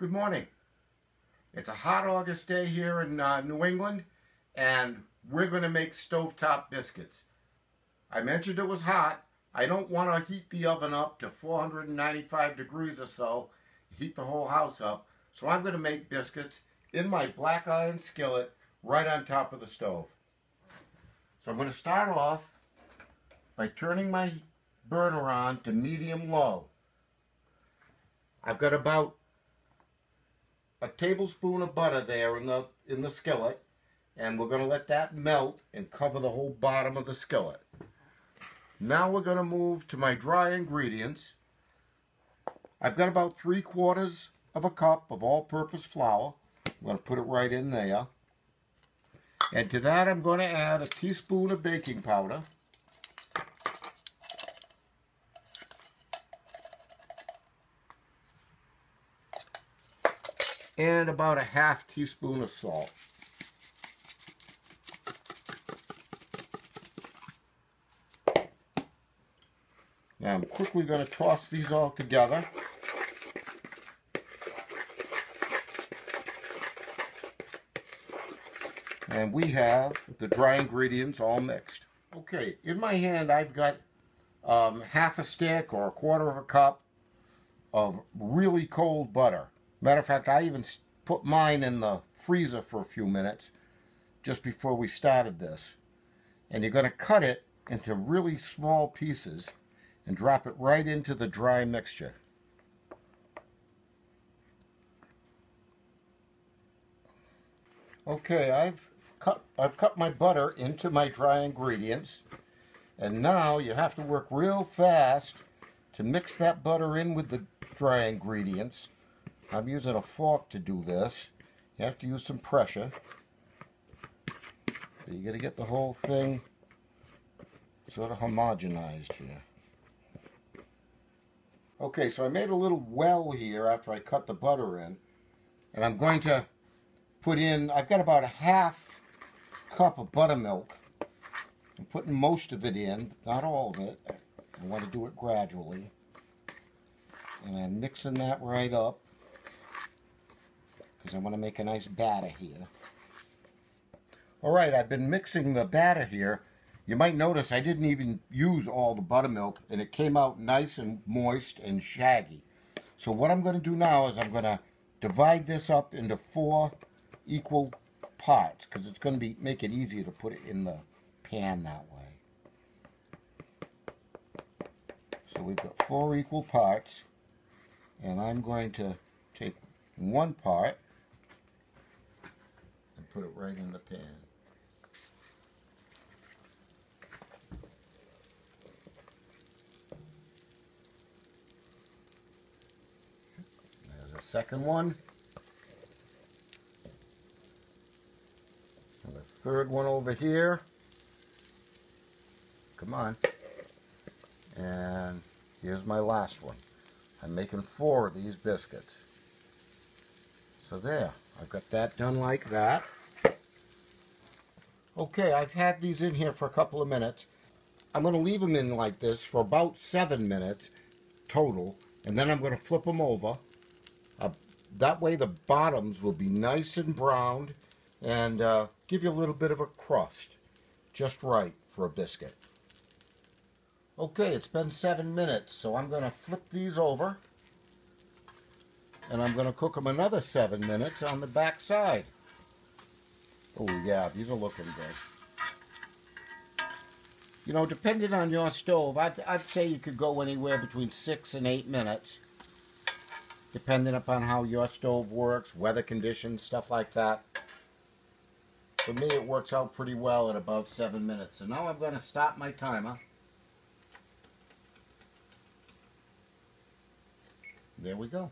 Good morning. It's a hot August day here in New England, and we're going to make stovetop biscuits. I mentioned it was hot. I don't want to heat the oven up to 495 degrees or so, heat the whole house up. So I'm going to make biscuits in my black iron skillet right on top of the stove. So I'm going to start off by turning my burner on to medium-low. I've got about a tablespoon of butter there in the skillet, and we're going to let that melt and cover the whole bottom of the skillet. Now we're going to move to my dry ingredients. I've got about 3/4 of a cup of all-purpose flour. I'm going to put it right in there. And to that I'm going to add a teaspoon of baking powder. And about a half teaspoon of salt. Now I'm quickly going to toss these all together. And we have the dry ingredients all mixed. Okay, in my hand I've got half a stick or 1/4 of a cup of really cold butter. Matter of fact, I even put mine in the freezer for a few minutes just before we started this. And you're going to cut it into really small pieces and drop it right into the dry mixture. Okay, I've cut my butter into my dry ingredients, and now you have to work real fast to mix that butter in with the dry ingredients. I'm using a fork to do this. You have to use some pressure. But you got to get the whole thing sort of homogenized here. Okay, so I made a little well here after I cut the butter in. And I'm going to put in, I've got about a half cup of buttermilk. I'm putting most of it in, not all of it. I want to do it gradually. And I'm mixing that right up, because I want to make a nice batter here. Alright, I've been mixing the batter here. You might notice I didn't even use all the buttermilk, and it came out nice and moist and shaggy. So what I'm going to do now is I'm going to divide this up into 4 equal parts, because it's going to make it easier to put it in the pan that way. So we've got 4 equal parts, and I'm going to take one part and put it right in the pan. There's a second one. And the third one over here. Come on. And here's my last one. I'm making 4 of these biscuits. So there, I've got that done like that. Okay, I've had these in here for a couple of minutes. I'm going to leave them in like this for about 7 minutes total, and then I'm going to flip them over. That way the bottoms will be nice and browned and give you a little bit of a crust. Just right for a biscuit. Okay, it's been 7 minutes, so I'm going to flip these over. And I'm going to cook them another 7 minutes on the back side. Oh yeah, these are looking good. You know, depending on your stove, I'd say you could go anywhere between 6 and 8 minutes. Depending upon how your stove works, weather conditions, stuff like that. For me, it works out pretty well at about 7 minutes. So now I'm going to stop my timer. There we go.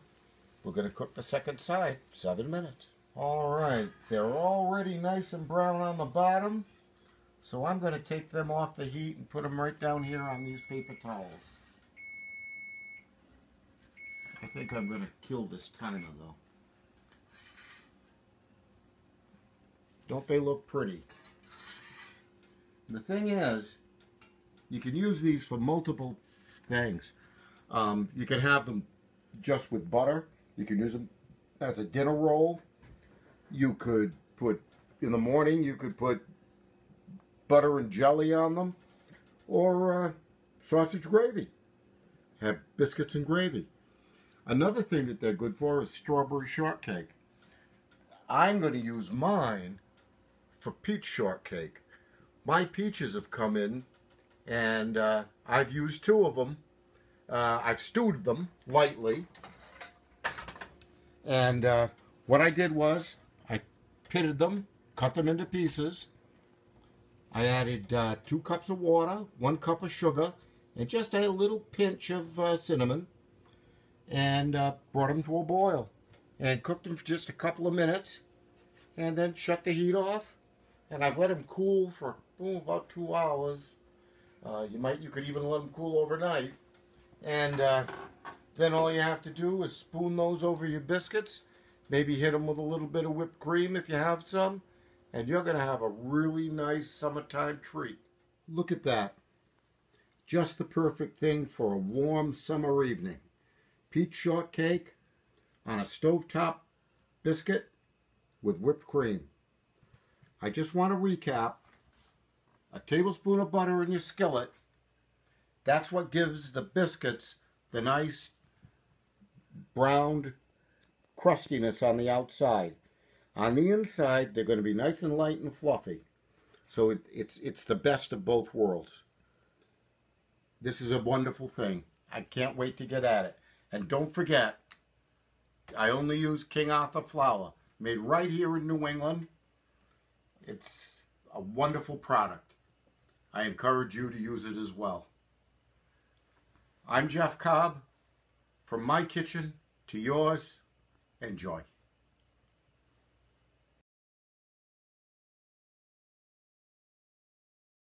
We're going to cook the second side, 7 minutes. Alright, they're already nice and brown on the bottom. So I'm going to take them off the heat and put them right down here on these paper towels. I think I'm going to kill this timer though. Don't they look pretty? The thing is, you can use these for multiple things. You can have them just with butter. You can use them as a dinner roll. You could put, in the morning, you could put butter and jelly on them, or sausage gravy. Have biscuits and gravy. Another thing that they're good for is strawberry shortcake. I'm going to use mine for peach shortcake. My peaches have come in, and I've used 2 of them. I've stewed them lightly, and what I did was I pitted them, cut them into pieces. I added 2 cups of water, 1 cup of sugar, and just a little pinch of cinnamon, and brought them to a boil, and cooked them for just a couple of minutes, and then shut the heat off. And I've let them cool for about 2 hours. You could even let them cool overnight. And then all you have to do is spoon those over your biscuits. Maybe hit them with a little bit of whipped cream if you have some. And you're going to have a really nice summertime treat. Look at that. Just the perfect thing for a warm summer evening. Peach shortcake on a stovetop biscuit with whipped cream. I just want to recap. A tablespoon of butter in your skillet. That's what gives the biscuits the nice browned crustiness on the outside. On the inside, they're going to be nice and light and fluffy. So it's the best of both worlds. This is a wonderful thing. I can't wait to get at it. And don't forget, I only use King Arthur flour, made right here in New England. It's a wonderful product. I encourage you to use it as well. I'm Jeff Cobb. From my kitchen to yours, enjoy.